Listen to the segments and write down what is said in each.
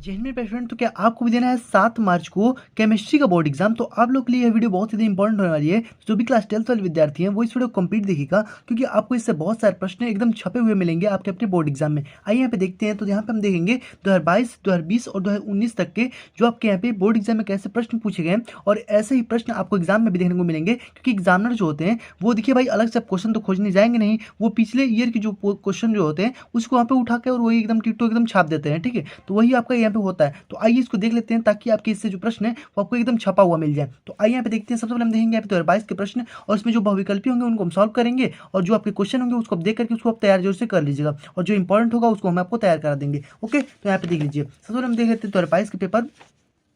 जय हिंद मेरे फ्रेंड। तो क्या आपको भी देना है 7 मार्च को केमिस्ट्री का बोर्ड एग्जाम। तो आप लोग के लिए यह वीडियो बहुत ही इंपॉर्टेंट होने वाली है। जो भी क्लास 12th वाले विद्यार्थी हैं वो इस वीडियो को कंप्लीट देखिएगा, क्योंकि आपको इससे बहुत सारे प्रश्न एकदम छपे हुए मिलेंगे आपके अपने बोर्ड एग्जाम में। आइए यहाँ पे देखते हैं। तो यहाँ पे हम देखेंगे 2022, 2020 और 2019 तक के जो आपके यहाँ पे बोर्ड एग्जाम में कैसे प्रश्न पूछे गए, और ऐसे ही प्रश्न आपको एग्जाम में भी देखने को मिलेंगे। क्योंकि एग्जामिनर जो होते हैं वो देखिए भाई अलग से क्वेश्चन तो खोजने जाएंगे नहीं, वो पिछले ईयर के जो क्वेश्चन जो होते हैं उसको वहाँ पे उठा के और वही एकदम टिट्टो एकदम छाप देते हैं। ठीक है, तो वही आपका यहाँ पे होता है। तो आइए इसको देख लेते हैं, ताकि आपके इससे जो प्रश्न है वो आपको एकदम छपा हुआ मिल जाए। तो आइए यहाँ पे देखते हैं। सबसे पहले हम देखेंगे यहाँ पे 2022 के प्रश्न, और उसमें जो बहुविकल्पी होंगे उनको हम सॉल्व करेंगे, और जो आपके क्वेश्चन होंगे उसको आप देख करके उसको आप तैयार जोर से कर लीजिएगा, और जो इंपॉर्टेंट होगा उसको हम आपको तैयार करा देंगे। ओके, तो यहाँ पे देख लीजिए। सबसे पहले हम देख लेते हैं 2022 के पेपर,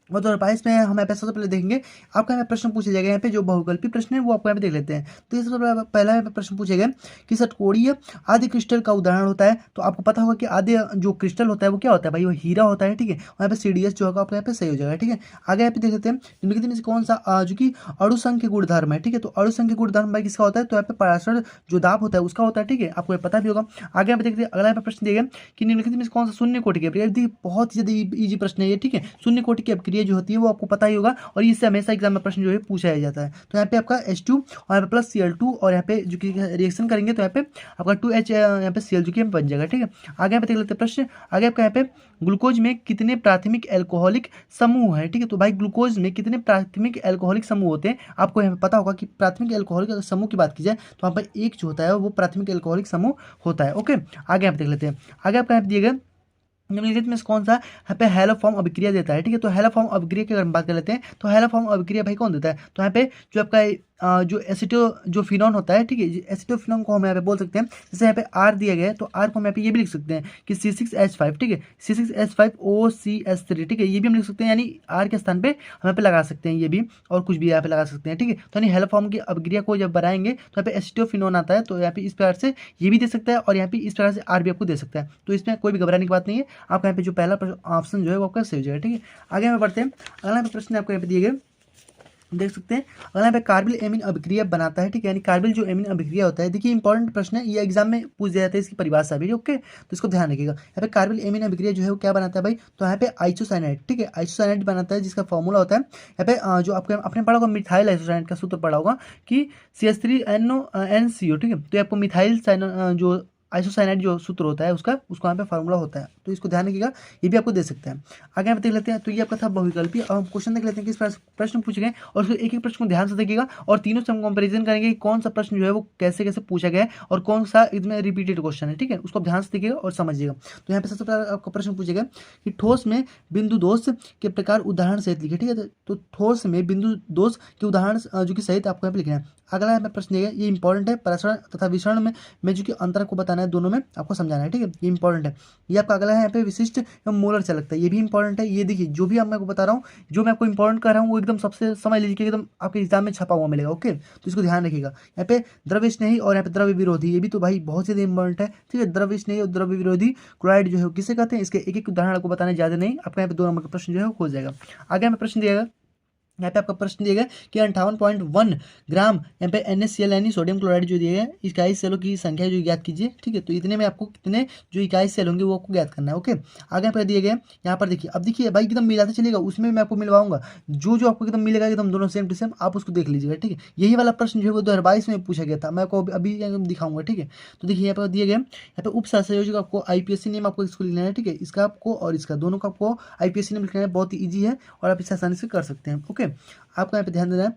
और 2022 में हम यहाँ पे सबसे पहले देखेंगे आपका यहाँ पे प्रश्न पूछे जाएगा। यहाँ पे जो बहुविकल्पी प्रश्न है वो आपको यहाँ पे देख लेते हैं। तो ये सबसे पहला यहाँ पे प्रश्न पूछेगा कि षटकोणीय आदि क्रिस्टल का उदाहरण होता है। तो आपको पता होगा कि आदि जो क्रिस्टल होता है वो क्या होता है भाई, वो हीरा होता है। ठीक है, और यहाँ पे CDS जो होगा आपको यहाँ पे सही हो जाएगा। ठीक है, आगे यहाँ पे देख लेते हैं निम्नलिखित में से कौन सा जो कि अणुसंघ के गुणधर्म है। ठीक है, तो अणुसंघ के गुणधर्म भाई किसका होता है, तो यहाँ पे पराशर जो दाब होता है उसका होता है। ठीक है, आपको ये पता भी होगा। आगे यहाँ पे देखते हैं अगला यहाँ पे प्रश्न दिया गया कि निम्नलिखित में से कौन सा शून्य कोटि की अभिक्रिया। बहुत ही ज्यादा इजी प्रश्न है ये। ठीक है, शून्य कोटि की अभिक्रिया जो होती है वो आपको पता ही होगा, और इससे हमेशा एग्जाम में प्रश्न जो है पूछा जाता है। तो यहाँ पे आपका H2 और यहाँ पे प्लस Cl2, और यहाँ पे जो कि रिएक्शन करेंगे तो यहाँ पे आपका 2H यहाँ पे Cl जो कि बन जाएगा। ठीक है, आगे यहाँ पे देख लेते हैं प्रश्न। आगे आपका यहाँ पे ग्लूकोज में कितने प्राथमिक एल्कोहलिक समूह है। ठीक है, तो भाई ग्लूकोज में कितने प्राथमिक एल्कोहलिक समूह होते हैं आपको यहाँ पे पता होगा कि प्राथमिक एल्कोहलिक समूह की बात की जाए तो यहाँ पर एक जो होता है वो प्राथमिक एल्कोहलिक समूह होता है। ओके, आगे यहाँ पे देख लेते हैं। आगे आपका यहाँ पे दिए गए निम्नलिखित में से कौन सा यहाँ पे हैलोफॉर्म अभिक्रिया देता है। ठीक है, तो हैलोफॉर्म अभिक्रिया की अगर हम बात कर लेते हैं तो हैलोफॉर्म अभिक्रिया भाई कौन देता है, तो यहाँ पे जो आपका जो एसिटो जो फिनॉन होता है। ठीक है, एसिटोफिनॉन को हम यहाँ पे बोल सकते हैं। जैसे यहाँ पे R दिया गया है तो R को हम यहाँ पे ये भी लिख सकते हैं कि C6H5। ठीक है, C6H5OCS3। ठीक है, ये भी हम लिख सकते हैं, यानी R के स्थान पे हम यहाँ पे लगा सकते हैं ये भी, और कुछ भी यहाँ पे लगा सकते हैं। ठीक है, तो यानी हैलोफॉर्म की अभिक्रिया को जब बनाएंगे तो यहाँ पे एसिटोफिनॉन आता है, तो यहाँ पे इस प्रकार से ये भी दे सकता है, और यहाँ पे इस प्रकार से R भी आपको दे सकता है। तो इसमें कोई भी घबराने की बात नहीं है। आपका यहाँ पे जो पहला ऑप्शन जो है वो आपका सही हो जाएगा। ठीक है, आगे हमें बढ़ते हैं। अगला प्रश्न आपको यहाँ पे दिए गए, देख सकते हैं। अगला यहाँ पे कार्बिल एमीन अभिक्रिया बनाता है। ठीक है, यानी कार्बिल जो एमीन अभिक्रिया होता है, देखिए इंपॉर्टेंट प्रश्न है ये, एग्जाम में पूछ दिया जाता है इसकी परिभाषा भी। ओके, तो इसको ध्यान रखिएगा। यहाँ पे कार्बिल एमीन अभिक्रिया जो है वो क्या बनाता है भाई, तो यहाँ पे आइसोसाइनाइड। ठीक है, आइसोसाइनाइड बनाता है, जिसका फॉर्मूला होता है यहाँ पे जो आपके आपने पढ़ा होगा मिथाइल आइसोसाइनाइड का सूत्र पढ़ा होगा कि CH3NO NCO। ठीक है, तो आपको मिथाइल जो आइसोसाइनाइड जो सूत्र होता है उसका उसको यहाँ पे फॉर्मूला होता है, तो इसको ध्यान रखिएगा, ये भी आपको दे सकते हैं। आगे यहाँ पे देख लेते हैं। तो ये आपका था बहुविकल्पी। अब हम क्वेश्चन देख लेते हैं किस प्रश्न पूछे गए, और उसको एक एक प्रश्न को ध्यान से देखिएगा, और तीनों से हम कंपेरिजन करेंगे कि कौन सा प्रश्न जो है वो कैसे कैसे पूछा गया है, और कौन सा इसमें रिपीटेड क्वेश्चन है। ठीक है, उसको ध्यान से देखिएगा और समझिएगा। तो यहाँ पे सबसे पहले आपका प्रश्न पूछेगा कि ठोस में बिंदु दोष के प्रकार उदाहरण सहित लिखे। ठीक है, तो ठोस में बिंदु दोष के उदाहरण जो कि सहित आपको यहाँ पे लिखना है। अगला यहाँ पे प्रश्न दिया गया, ये इंपॉर्टेंट है, परासरण तथा विसरण में जो कि अंतर को बताना है, दोनों में आपको समझाना है। ठीक है, ये इंपॉर्टेंट है। ये आपका अगला है यहाँ पे विशिष्ट एवं मोलर चालकता, है ये भी इंपॉर्टेंट है। ये देखिए जो भी मैं आपको बता रहा हूँ, जो मैं आपको इंपॉर्टेंट कर रहा हूँ वो एकदम सबसे समझ लीजिए कि एकदम आपके एग्जाम में छपा हुआ मिलेगा। ओके, तो इसको ध्यान रखिएगा। यहाँ पे द्रव्य स्नेही और यहाँ पे द्रव्य विरोधी, ये भी तो भाई बहुत ज़्यादा इंपॉर्टेंट है। ठीक है, द्रव्य स्नेही और द्रव्य विरोधी क्लोराइड जो है किसे कहते हैं, इसके एक एक उदाहरण आपको बताने ज़्यादा नहीं, आपका यहाँ पे 2 नंबर का प्रश्न जो है हो जाएगा। आगे हमें प्रश्न दिया गया, यहाँ पे आपका प्रश्न दिया गया कि 58.1 ग्राम यहाँ पे NaCl यानी सोडियम क्लोराइड जो दिया गया है, इकाई सेलों की संख्या जो ज्ञात कीजिए। ठीक है, तो इतने में आपको कितने जो इकाई सेल होंगे वो आपको ज्ञात करना है। ओके, आगे यहाँ पर दिए गए, यहाँ पर देखिए, अब देखिए भाई एकदम मिलाते चलेगा, उसमें मैं आपको मिलवाऊंगा जो जो आपको एकदम मिलेगा एकदम दोनों सेम टू सेम, आप उसको देख लीजिएगा। ठीक है, यही वाला प्रश्न जो है वो 2022 में पूछा गया था, मैं आपको अभी दिखाऊंगा। ठीक है, तो देखिए यहाँ पर दिए गए, यहाँ पे उप सहसंयोजक आपको IPSC नेम आपको इसको लिखना है। ठीक है, इसका आपको और इसका दोनों का आपको IPSC नेम लिखना है, बहुत ही ईजी है और आप इसे आसानी से कर सकते हैं। ओके, आपको यहाँ पे ध्यान देना है।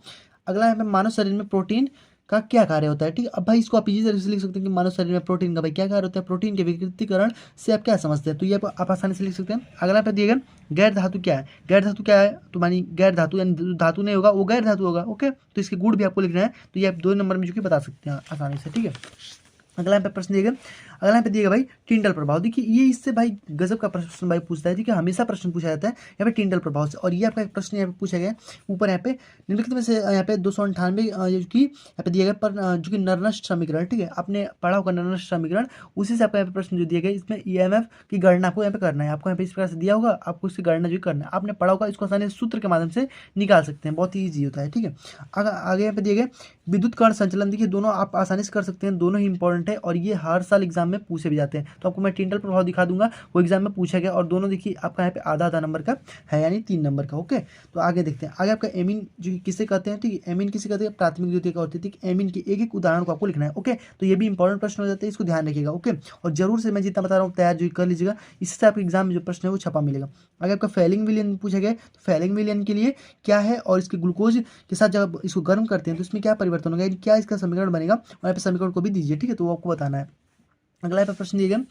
अगला यहाँ पे मानव शरीर में प्रोटीन का क्या कार्य होता है। ठीक है, अब भाई इसको आप इजी तरीके से लिख सकते हैं कि मानव शरीर में प्रोटीन का भाई क्या कार्य होता है, प्रोटीन के विकृतीकरण से आप क्या समझते हैं, तो ये आप आसानी से लिख सकते हैं। अगला पे दिएगा गैर धातु क्या है, गैर धातु क्या है, तो मानी गैर धातु यानी धातु नहीं होगा वो गैर धातु होगा। ओके, तो इसके गुण भी आपको लिखना है, तो ये आप 2 नंबर में जो कि बता सकते हैं आसानी से। ठीक है, अगला यहाँ पे प्रश्न दिएगा, अगला यहाँ पे दिएगा भाई टिंडल प्रभाव। देखिए ये इससे भाई गजब का प्रश्न भाई पूछता है, ठीक है, हमेशा प्रश्न पूछा जाता है यहाँ पे टिंडल प्रभाव से। और ये आपका एक प्रश्न यहाँ पे पूछा गया ऊपर यहाँ पे निम्नलिखित में से यहाँ पे 298 जो कि यहाँ पे दिया गया पर जो कि नरनष्ट समीकरण। ठीक है, आपने पढ़ा होगा नरनष्ट समीकरण, उसी से आपको यहाँ पे प्रश्न जो दिया गया, इसमें EMF की गणना आपको यहाँ पे करना है। आपको यहाँ पे इस प्रकार से दिया होगा, आपको इसकी गणना जो करना है, आपने पढ़ा होगा, इसको आसानी से सूत्र के माध्यम से निकाल सकते हैं, बहुत ही ईजी होता है। ठीक है, आगे यहाँ पे दिए गए विद्युत कर्ण संचलन, देखिए दोनों आप आसानी से कर सकते हैं, दोनों ही इंपॉर्टेंट है, और ये हर साल एग्जाम में पूछे भी जाते हैं। तो आपको मैं टिंडल प्रभाव दिखा दूंगा, वो एग्जाम में पूछा गया और दोनों देखिए आपका यहाँ पे आधा आधा नंबर का है, यानी 3 नंबर का। ओके, तो आगे देखते हैं। आगे आपका एमीन जो कि किसे कहते हैं, ठीक है, एमीन किसे कहते हैं, प्राथमिक द्वितीयक और तृतीयक एमीन के एक एक उदाहरण को आपको लिखना है। ओके, तो ये भी इंपॉर्टेंट प्रश्न हो जाते हैं, इसको ध्यान रखिएगा। ओके, और जरूर से मैं जितना बता रहा हूँ तैयार जो कर लीजिएगा, इससे आपके एग्जाम में जो प्रश्न है वो छपा मिलेगा। अगर आपका फैलिंग विलियन पूछा गया तो फैलिंग विलियन के लिए क्या है और इसके ग्लूकोज के साथ जब इसको गर्म करते हैं तो इसमें क्या परिवर्तन होगा, यानी क्या इसका समीकरण बनेगा, और यहाँ पे समीकरण को भी दीजिए, ठीक है, तो वो आपको बताना है। अगला यहाँ पे प्रश्न दिया गया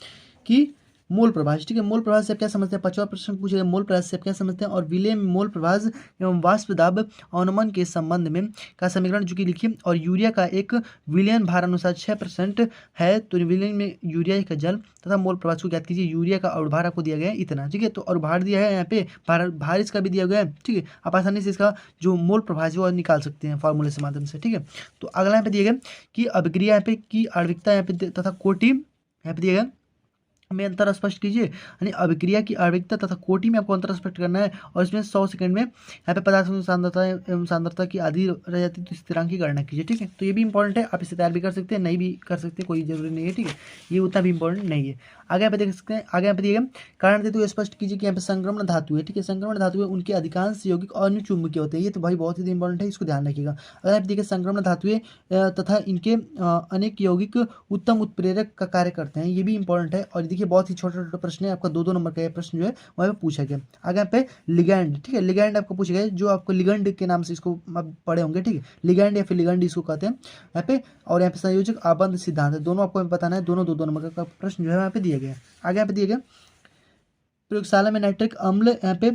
कि मोल प्रभाज, ठीक है, मोल प्रभाज से आप क्या समझते हैं, 5वां प्रश्न पूछा गया मोल प्रभाज से आप क्या समझते हैं, और विलेय में मोल प्रभाज एवं वाष्प दाब अवनमन के संबंध में का समीकरण जो कि लिखिए। और यूरिया का एक विलयन भार अनुसार 6% है, तो विलयन में यूरिया का जल तथा मोल प्रभाज को ज्ञात कीजिए। यूरिया का और भार आपको दिया गया है इतना, ठीक है, तो और भार दिया है यहाँ पे, भार इसका भी दिया गया है, ठीक है, आप आसानी से इसका जो मोल प्रभाज है वो निकाल सकते हैं फॉर्मूले के माध्यम से, ठीक है। तो अगला यहाँ पे दिया गया कि अभिक्रिया यहाँ पे की आणविकता यहाँ पे तथा कोटि यहाँ पे दिया गया में अंतर स्पष्ट कीजिए, यानी अभिक्रिया की आणविकता तथा कोटि में आपको अंतर स्पष्ट करना है, और इसमें 100 सेकंड में यहाँ पे पदार्थों की सांद्रता एवं सांद्रता की आधी रह जाती है तो स्थिरांक की गणना कीजिए, ठीक है। तो ये भी इंपॉर्टेंट है, आप इसे तैयार भी कर सकते हैं, नहीं भी कर सकते, कोई जरूरी नहीं है, ठीक है, ये उतना भी इंपॉर्टेंट नहीं है। आगे यहाँ पे देख सकते हैं, आगे यहाँ पे दिएगा कारण देते हुए स्पष्ट कीजिए कि यहाँ पे संक्रमण धातु है, ठीक है, संक्रमण धातु है उनके अधिकांश यौगिक अनुचुंबकीय होते हैं, ये तो भाई बहुत ही इंपॉर्टेंट है, इसको ध्यान रखिएगा। अगर आप देखिए संक्रमण धातु तथा इनके अनेक यौगिक उत्तम उत्प्रेरक का कार्य करते हैं, ये भी इंपॉर्टेंट है। और देखिए बहुत ही छोटा छोटा प्रश्न है, आपका 2-2 नंबर का प्रश्न जो है वहाँ पे पूछा गया। आगे यहाँ पे लिगैंड, ठीक है, लिगैंड आपको पूछा गया, जो आपको लिगैंड के नाम से इसको आप पढ़े होंगे, ठीक है, लिगैंड या फिर लिगैंड इसको कहते हैं यहाँ पे। और यहाँ पे संयोजक आबंध सिद्धांत है, दोनों आपको बताना है, दोनों 2-2 नंबर का प्रश्न जो है यहाँ पे दिया गया है। आगे यहाँ पे दिया गया प्रयोगशाला में नाइट्रिक अम्ल यहाँ पे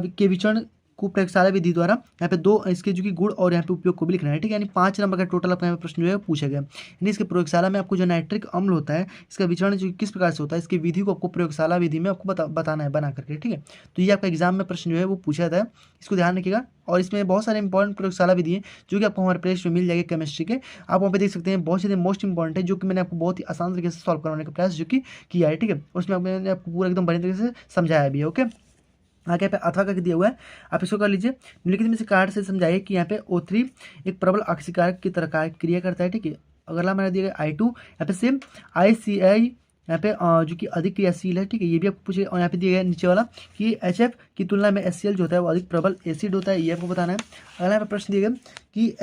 के विचरण को प्रयोगशाला विधि द्वारा यहाँ पे 2 इसके जो कि गुण और यहाँ पे उपयोग को भी लिखना है, ठीक है, यानी 5 नंबर का टोटल आपका यहाँ पे प्रश्न जो है पूछा गया। यानी इसके प्रयोगशाला में आपको जो नाइट्रिक अम्ल होता है इसका विचरण जो किस प्रकार से होता है, इसकी विधि को आपको प्रयोगशाला विधि में आपको बताना है बना करके, ठीक है। तो ये आपका एग्जाम में प्रश्न जो है वो पूछा जाता है, इसको ध्यान रखिएगा। और इसमें बहुत सारे इंपॉर्टेंट प्रयोगशाला विधि है जो कि आपको हमारे प्लेलिस्ट में मिल जाएगी केमिस्ट्री के, आप वहाँ पे देख सकते हैं, बहुत से मोस्ट इंपॉर्टेंट है जो कि मैंने आपको बहुत ही आसान तरीके से सॉल्व करवाने का प्रयास जो कि किया है, ठीक है, उसमें मैंने आपको पूरा एकदम बढ़िया तरीके से समझाया भी है। ओके, आगे यहाँ पे अथवा का दिया हुआ है, आप इसको कर लीजिए। निम्नलिखित में से कार्ड से समझाइए कि यहाँ पे O3 एक प्रबल ऑक्सीकारक की तरह क्रिया करता है, ठीक है। अगला मैंने दिया गया I2, यहाँ पे सेम ICI यहाँ पे जो कि अधिक क्रियाशील है, ठीक है, ये भी आपको पूछे। और यहाँ पे दिया गया नीचे वाला कि HF की तुलना में HCl जो होता है वो अधिक प्रबल एसिड होता है, ये आपको बताना है। अगला यहाँ पे प्रश्न दिया गया कि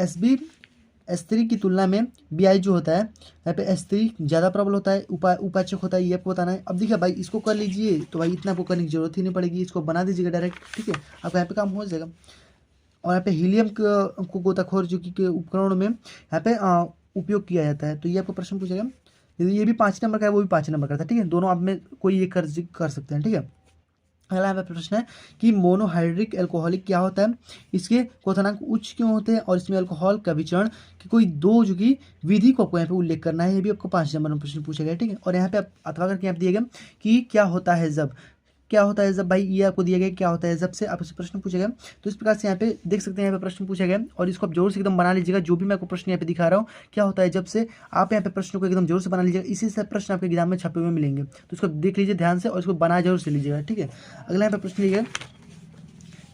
S3 की तुलना में Bi जो होता है यहाँ पे S3 ज़्यादा प्रबल होता है, उपाचक होता है, ये आपको बताना है। अब देखिए भाई इसको कर लीजिए, तो भाई इतना आपको करने की जरूरत ही नहीं पड़ेगी, इसको बना दीजिएगा डायरेक्ट, ठीक है, आपका यहाँ पे काम हो जाएगा। और यहाँ पे हीलियम को गोताखोर जो कि उपकरणों में यहाँ पे उपयोग किया जाता है, तो ये आपको प्रश्न पूछेगा। ये भी 5 नंबर का है, वो भी 5 नंबर का था, ठीक है, दोनों आप में कोई ये कर सकते हैं, ठीक है। अगला यहाँ पे प्रश्न है कि मोनोहाइड्रिक एल्कोहलिक क्या होता है, इसके क्वथनांक उच्च क्यों होते हैं, और इसमें अल्कोहल का विचरण की कोई 2 जो कि विधि को आपको यहाँ पे उल्लेख करना है, ये भी आपको 5 नंबर में प्रश्न पूछा गया, ठीक है। और यहाँ पे आप अथवा करके यहाँ पे दिया गया कि क्या होता है जब भाई ये आपको दिया गया क्या होता है जब से आपसे प्रश्न पूछा गया। तो इस प्रकार से यहाँ पे देख सकते हैं, यहाँ पे प्रश्न पूछा गया और इसको आप जोर से एकदम बना लीजिएगा, जो भी मैं आपको प्रश्न यहाँ पे दिखा रहा हूँ क्या होता है जब से, आप यहाँ पे प्रश्न को एकदम जोर से बना लीजिएगा, इसी से प्रश्न आपके एग्जाम में छपे हुए मिलेंगे, तो इसको देख लीजिए ध्यान से और इसको बना जरूर से लीजिएगा, ठीक है। अगला यहाँ पे प्रश्न लीजिएगा,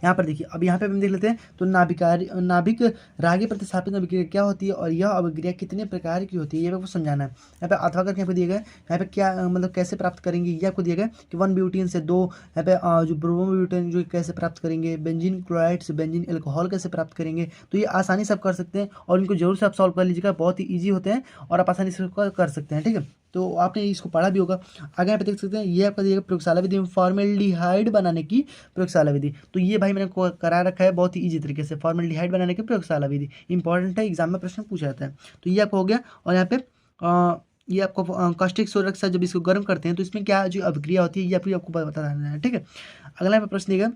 यहाँ पर देखिए, अब यहाँ पे हम देख लेते हैं, तो नाभिक रागी प्रतिस्थापित अभिक्रिया क्या होती है और यह अभिक्रिया कितने प्रकार की होती है, ये आपको समझाना है। यहाँ पे अथवा करके यहाँ पे दिया गया, यहाँ पे क्या मतलब कैसे प्राप्त करेंगे ये आपको दिया गया कि 1 ब्यूटेन से 2, यहाँ पे जो ब्रोमोब्यूटेन जो कैसे प्राप्त करेंगे, बेंजीन क्लोराइड से बेंजीन एल्कोहल कैसे प्राप्त करेंगे, तो ये आसानी से आप कर सकते हैं और इनको जरूर से आप सॉल्व कर लीजिएगा, बहुत ही ईजी होते हैं और आप आसानी से कर सकते हैं, ठीक है। तो आपने इसको पढ़ा भी होगा। आगे यहाँ पे देख सकते हैं, ये आपका दिया प्रयोगशाला विधि में फॉर्मेल्डिहाइड बनाने की प्रयोगशाला विधि, तो ये भाई मैंने करा रखा है बहुत ही इजी तरीके से, फॉर्मेल्डिहाइड बनाने की प्रयोगशाला विधि इंपॉर्टेंट है, एग्जाम में प्रश्न पूछा जाता है, तो ये आपको हो गया। और यहाँ पे ये आपको कास्टिक सोडा के साथ जब इसको गर्म करते हैं तो इसमें क्या जो अभिक्रिया होती है ये आपको बताना है, ठीक है। अगला यहाँ पे प्रश्न देगा,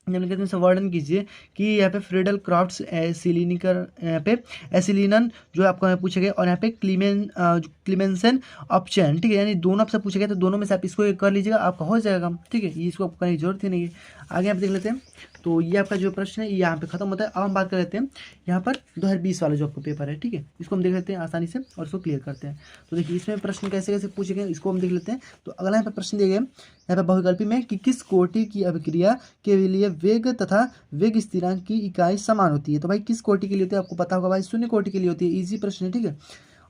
निम्नलिखित में से वर्णन कीजिए कि यहाँ पे फ्रीडल क्राफ्ट्स एसिलिनिकर यहाँ पे एसिलिनन जो आपको यहाँ पूछा गया, और यहाँ पे क्लीमेंसन ऑप्शन, ठीक है, यानी दोनों आपसे पूछा गया, तो दोनों में से आप इसको कर लीजिएगा, आपका हो जाएगा, ठीक है, ये इसको आपको करने की जरूरत ही नहीं है। आगे आप देख लेते हैं, तो ये आपका जो प्रश्न है ये यहाँ पे खत्म होता है। अब हम बात कर लेते हैं यहाँ पर 2020 वाला जो आपका पेपर है, ठीक है, इसको हम देख लेते हैं आसानी से और इसको क्लियर करते हैं। तो देखिए इसमें प्रश्न कैसे कैसे पूछे गए इसको हम देख लेते हैं। तो अगला यहाँ पे प्रश्न दिया गया यहाँ पे बहुविकल्पी में कि किस कोटि की अभिक्रिया के लिए वेग तथा वेग स्थिरांक की इकाई समान होती है, तो भाई किस कोटि के लिए होती है आपको पता होगा भाई, शून्य कोटि के लिए होती है, ईजी प्रश्न है, ठीक है।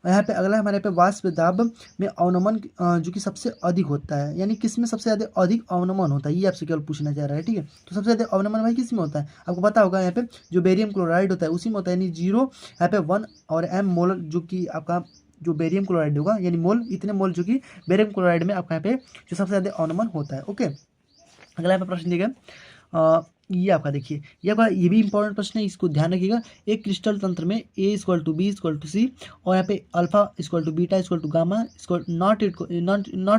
और यहाँ पे अगला हमारे पे वाष्प दाब में अवनमन जो कि सबसे अधिक होता है, यानी किस में सबसे ज़्यादा अधिक अवनमन होता है, ये आपसे केवल पूछना चाह रहा है। ठीक है, तो सबसे ज़्यादा अवनमन भाई किस में होता है, आपको पता होगा यहाँ पे जो बेरियम क्लोराइड होता है उसी में होता है, यानी 0 यहाँ पे 1 और m मोल जो कि आपका जो बेरियम क्लोराइड होगा, यानी मोल इतने मोल जो कि बेरियम क्लोराइड में आपका यहाँ पे जो सबसे ज़्यादा अवनमन होता है। ओके, अगला यहाँ पे प्रश्न दिया गया ये आपका देखिए, ये भी इंपॉर्टेंट प्रश्न है, इसको ध्यान रखिएगा। एक क्रिस्टल तंत्र में A equal to B equal to C और यहाँ पे alpha equal to beta equal to gamma equal not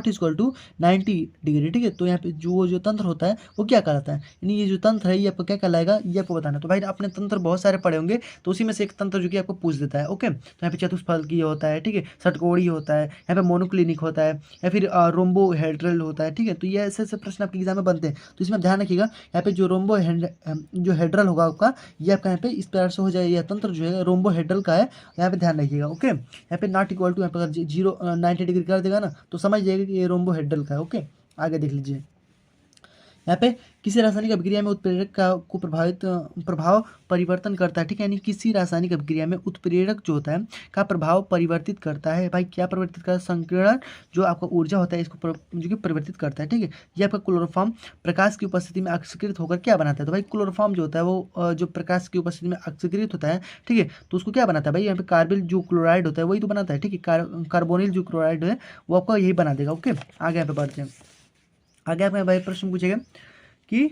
equal to 90 degree. ठीक है, तो यहाँ पे जो तंत्र होता है वो क्या कहलाता है, यानी ये जो तंत्र है ये आपको क्या कहलाएगा, ये आपको बताना है। तो भाई आपने तंत्र बहुत सारे पढ़े होंगे, तो उसी में से एक तंत्र जो कि आपको पूछ देता है। ओके, तो यहाँ पे चतुष्फलकीय होता है, ठीक है, षटकोणीय होता है, यहाँ पे मोनोक्लिनिक होता है, या फिर रोम्बोहेड्रल होता है। ठीक है, तो ये ऐसे ऐसे प्रश्न आपके एग्जाम में बनते हैं, तो इसमें ध्यान रखिएगा। यहाँ पे जो जो हेड्रल होगा आपका, ये आपका यहाँ पे इस प्रकार से हो जाए, यह तंत्र जो है रोम्बो हेड्रल का है, यहाँ पे ध्यान रखिएगा। ओके, यहाँ पे नॉट इक्वल टू यहाँ पे अगर 90 डिग्री कर देगा ना तो समझ जाइएगा कि ये रोम्बो हेड्रल का है। ओके, आगे देख लीजिए। यहाँ पे किसी रासायनिक अभिक्रिया में उत्प्रेरक का को प्रभाव परिवर्तन करता है। ठीक है, यानी किसी रासायनिक अभिक्रिया में उत्प्रेरक जो होता है का प्रभाव परिवर्तित करता है। भाई क्या परिवर्तित करता है, संकीर्ण जो आपका ऊर्जा होता है इसको जो कि परिवर्तित करता है। ठीक है, ये आपका क्लोरोफॉर्म प्रकाश की उपस्थिति में ऑक्सीकृत होकर क्या बनाता है, तो भाई क्लोरोफॉर्म जो होता है वो जो प्रकाश की उपस्थिति में ऑक्सीकृत होता है, ठीक है, तो उसको क्या बनाता है भाई, यहाँ पे कार्बिल जो क्लोराइड होता है वही तो बनाता है। ठीक है, कार्बोनिल जो क्लोराइड है वो आपका यही बना देगा। ओके, आगे यहाँ पे बढ़ते हैं। आगे आपका भाई प्रश्न पूछेगा कि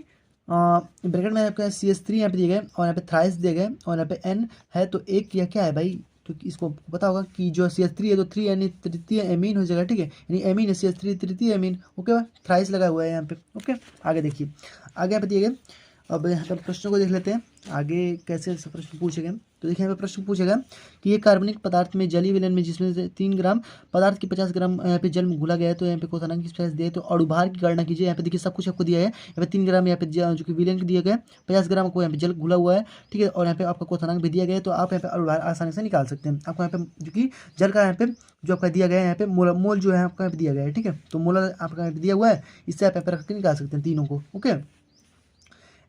ब्रैकेट में आपका CH3 यहाँ पे दिए गए और यहाँ पे थ्राइस दिए गए और यहाँ पे N है, तो एक या क्या है भाई, तो इसको पता होगा कि जो CH3 है तो 3 यानी तृतीय एमीन हो जाएगा। ठीक है, यानी एमीन है CH3 तृतीय एमीन। ओके भाई, थ्राइस लगा हुआ है यहाँ पे। ओके, आगे देखिए, आगे यहाँ पे दिए गए। अब यहाँ पे प्रश्नों को देख लेते हैं आगे कैसे ऐसे प्रश्न पूछे गए। तो देखिए यहाँ पे प्रश्न पूछेगा कि ये कार्बनिक पदार्थ में जलीय विलयन में जिसमें से 3 ग्राम पदार्थ की 50 ग्राम यहाँ पे जल में घुला गया है, तो यहाँ पे क्वेश्चन किस तरह से दिया है, तो अणुभार की गणना कीजिए। यहाँ पे देखिए सब कुछ आपको दिया है, यहाँ पे 3 ग्राम यहाँ पे जो कि विलयन दिया गया है, 50 ग्राम को यहाँ पे जल घुला हुआ है। ठीक है, और यहाँ पे आपका क्वेश्चन भी दिया गया है, तो आप यहाँ पे अणुभार आसानी से निकाल सकते हैं। आपको यहाँ पे जो कि जल का यहाँ पे जो आपका दिया गया है, यहाँ पे मोल जो है आपका यहाँ पे दिया गया है। ठीक है, तो मोल आपका यहाँ पे दिया हुआ है, इससे आप यहाँ पे रख के निकाल सकते हैं तीनों को। ओके,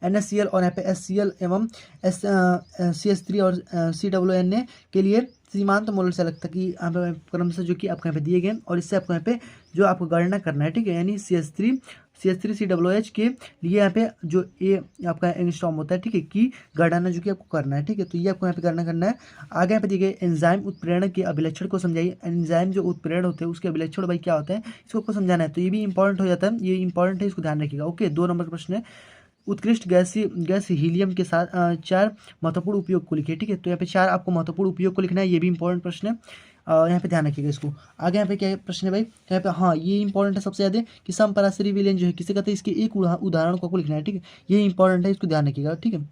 NaCl और यहाँ पे HCl एवं CH3 और COONA के लिए सीमांत मोल से लगता है कि यहाँ पे क्रमशः जो कि आपको यहाँ पे दिए गए, और इससे आपको यहाँ पे जो आपको गणना करना है। ठीक है, यानी CH3 COOH के लिए यहाँ पे जो ए आपका एंगस्ट्रॉम होता है, ठीक है, की गणना जो कि आपको करना है। ठीक है, तो ये आपको यहाँ पे गणना करना है। आगे यहाँ पे दिए गए एंजाइम उत्प्रेरण के अभिलक्षण को समझाइए। एंजाइम जो उत्प्रेरण होते हैं उसके अभिलक्षण भाई क्या होता है, इसको आपको समझाना है। तो ये भी इंपॉर्टेंट हो जाता है, ये इंपॉर्टेंट है, इसको ध्यान रखिएगा। ओके, 2 नंबर का प्रश्न है, उत्कृष्ट गैस हीलियम के साथ 4 महत्वपूर्ण उपयोग को लिखिए। ठीक है, तो यहाँ पे 4 आपको महत्वपूर्ण उपयोग को लिखना है, ये भी इंपॉर्टेंट प्रश्न है, यहाँ पे ध्यान रखिएगा इसको। आगे यहाँ पे क्या प्रश्न है भाई, यहाँ पे हाँ ये इंपॉर्टेंट है सबसे ज़्यादा कि समपराशरी विलयन जो है किसे कहते हैं, इसके एक उदाहरण को आपको लिखना है। ठीक है, ये इंपॉर्टेंट है, इसको ध्यान रखिएगा। ठीक है,